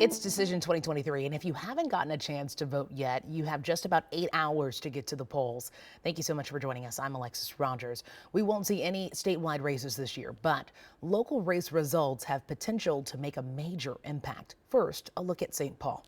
It's Decision 2023, and if you haven't gotten a chance to vote yet, you have just about 8 hours to get to the polls. Thank you so much for joining us. I'm Alexis Rogers. We won't see any statewide races this year, but local race results have potential to make a major impact. First, a look at St. Paul.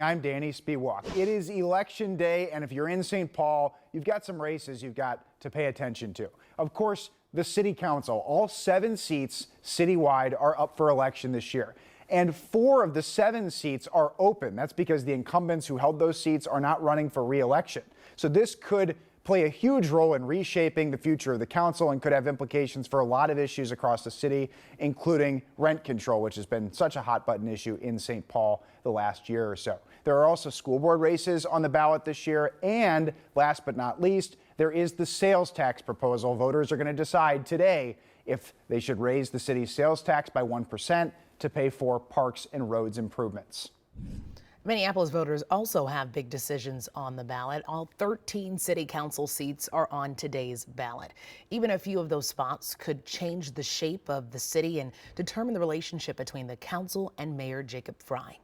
I'm Danny Spiewak. It is election day, and if you're in St. Paul, you've got some races you've got to pay attention to. Of course, the city council, all 7 seats citywide are up for election this year. And 4 of the 7 seats are open. That's because the incumbents who held those seats are not running for re-election. So this could play a huge role in reshaping the future of the council and could have implications for a lot of issues across the city, including rent control, which has been such a hot button issue in St. Paul the last year or so. There are also school board races on the ballot this year. And last but not least, there is the sales tax proposal. Voters are going to decide today if they should raise the city's sales tax by 1% to pay for parks and roads improvements. Minneapolis voters also have big decisions on the ballot. All 13 city council seats are on today's ballot. Even a few of those spots could change the shape of the city and determine the relationship between the council and Mayor Jacob Frey.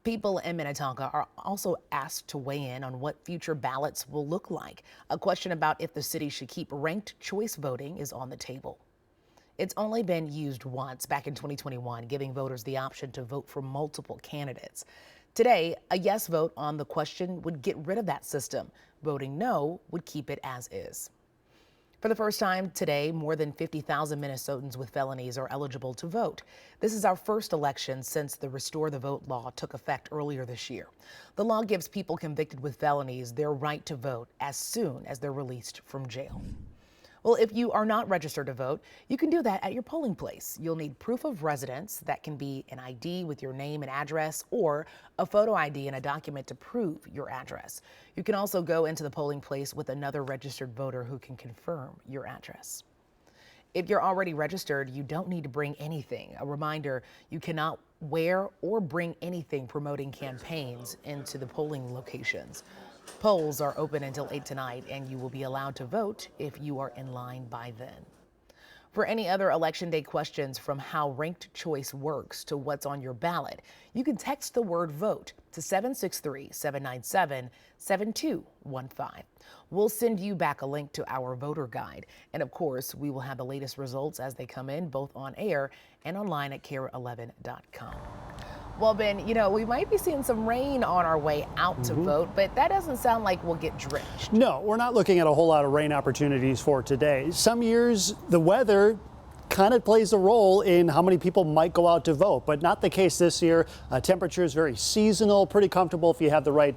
People in Minnetonka are also asked to weigh in on what future ballots will look like. A question about if the city should keep ranked choice voting is on the table. It's only been used once, back in 2021, giving voters the option to vote for multiple candidates. Today, a yes vote on the question would get rid of that system. Voting no would keep it as is. For the first time today, more than 50,000 Minnesotans with felonies are eligible to vote. This is our first election since the Restore the Vote law took effect earlier this year. The law gives people convicted with felonies their right to vote as soon as they're released from jail. Well, if you are not registered to vote, you can do that at your polling place. You'll need proof of residence. That can be an ID with your name and address, or a photo ID and a document to prove your address. You can also go into the polling place with another registered voter who can confirm your address. If you're already registered, you don't need to bring anything. A reminder, you cannot wear or bring anything promoting campaigns into the polling locations. Polls are open until 8 tonight, and you will be allowed to vote if you are in line by then. For any other Election Day questions, from how ranked choice works to what's on your ballot, you can text the word VOTE to 763-797-7215. We'll send you back a link to our voter guide. And of course, we will have the latest results as they come in, both on air and online at KARE11.com. Well, Ben, we might be seeing some rain on our way out to vote, but that doesn't sound like we'll get drenched. No, we're not looking at a whole lot of rain opportunities for today. Some years, the weather kind of plays a role in how many people might go out to vote, but not the case this year. Temperature is very seasonal, pretty comfortable if you have the right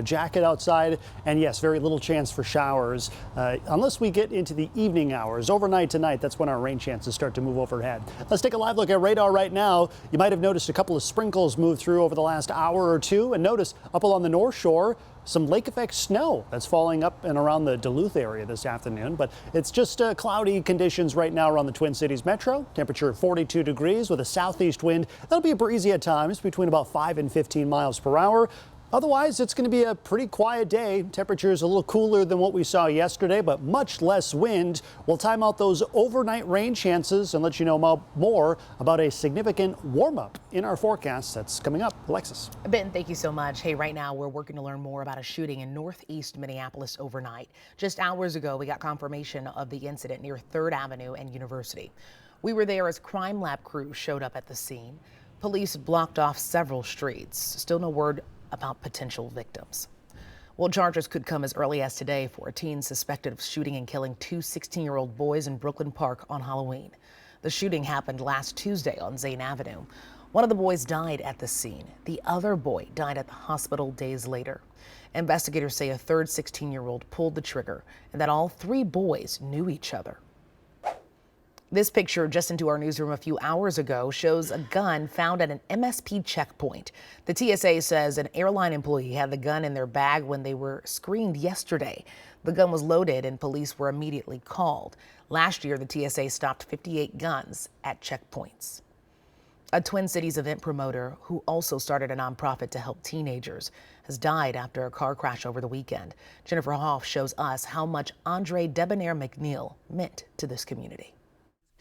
jacket outside, and yes, very little chance for showers unless we get into the evening hours. Overnight tonight, that's when our rain chances start to move overhead. Let's take a live look at radar right now. You might have noticed a couple of sprinkles move through over the last hour or two, and notice up along the North Shore, some lake effect snow that's falling up and around the Duluth area this afternoon, but it's just cloudy conditions right now around the Twin Cities metro. Temperature 42 degrees with a southeast wind. That'll be breezy at times between about 5 and 15 miles per hour. Otherwise, it's going to be a pretty quiet day. Temperatures a little cooler than what we saw yesterday, but much less wind. We'll time out those overnight rain chances and let you know more about a significant warm-up in our forecast that's coming up. Alexis. Ben, thank you so much. Hey, right now we're working to learn more about a shooting in northeast Minneapolis overnight. Just hours ago, we got confirmation of the incident near 3rd Avenue and University. We were there as crime lab crews showed up at the scene. Police blocked off several streets. Still no word about potential victims. Well, charges could come as early as today for a teen suspected of shooting and killing 2 16-year-old boys in Brooklyn Park on Halloween. The shooting happened last Tuesday on Zane Avenue. One of the boys died at the scene. The other boy died at the hospital days later. Investigators say a third 16-year-old pulled the trigger and that all 3 boys knew each other. This picture just into our newsroom a few hours ago shows a gun found at an MSP checkpoint. The TSA says an airline employee had the gun in their bag when they were screened yesterday. The gun was loaded and police were immediately called. Last year, the TSA stopped 58 guns at checkpoints. A Twin Cities event promoter who also started a nonprofit to help teenagers has died after a car crash over the weekend. Jennifer Hoff shows us how much Andre Debonair McNeil meant to this community.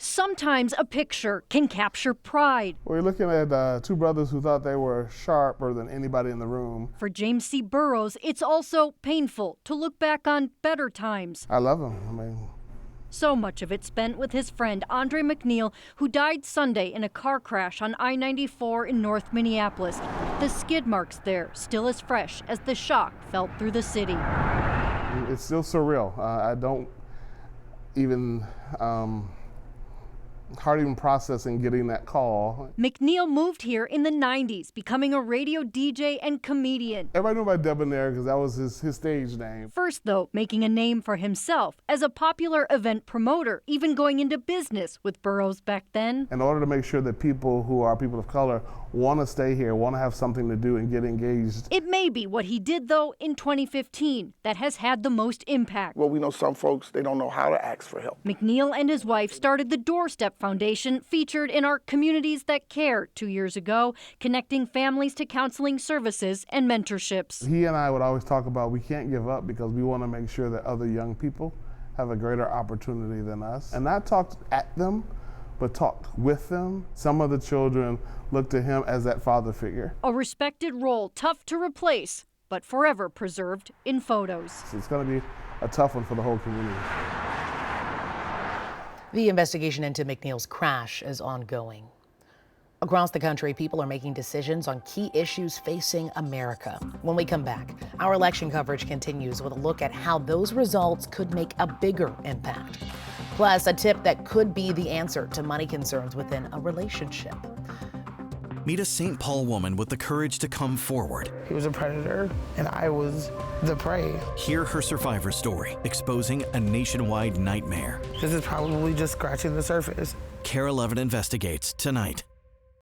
Sometimes a picture can capture pride. We're looking at two brothers who thought they were sharper than anybody in the room. For James C. Burrows, it's also painful to look back on better times. I love them. So much of it spent with his friend Andre McNeil, who died Sunday in a car crash on I-94 in North Minneapolis. The skid marks there still as fresh as the shock felt through the city. It's still surreal. I don't even hard even processing getting that call. McNeil moved here in the 90s, becoming a radio DJ and comedian. Everybody knew about Debonair because that was his stage name. First, though, making a name for himself as a popular event promoter, even going into business with Burrows back then. In order to make sure that people who are people of color want to stay here, want to have something to do and get engaged. It may be what he did, though, in 2015 that has had the most impact. Well, we know some folks, they don't know how to ask for help. McNeil and his wife started the Doorstep Foundation, featured in our Communities That Care 2 years ago, connecting families to counseling services and mentorships. He and I would always talk about we can't give up because we want to make sure that other young people have a greater opportunity than us. And not talked at them, but talked with them. Some of the children looked to him as that father figure. A respected role, tough to replace, but forever preserved in photos. So it's going to be a tough one for the whole community. The investigation into McNeil's crash is ongoing. Across the country, people are making decisions on key issues facing America. When we come back, our election coverage continues with a look at how those results could make a bigger impact. Plus, a tip that could be the answer to money concerns within a relationship. Meet a St. Paul woman with the courage to come forward. He was a predator, and I was the prey. Hear her survivor story, exposing a nationwide nightmare. This is probably just scratching the surface. KARE 11 investigates tonight.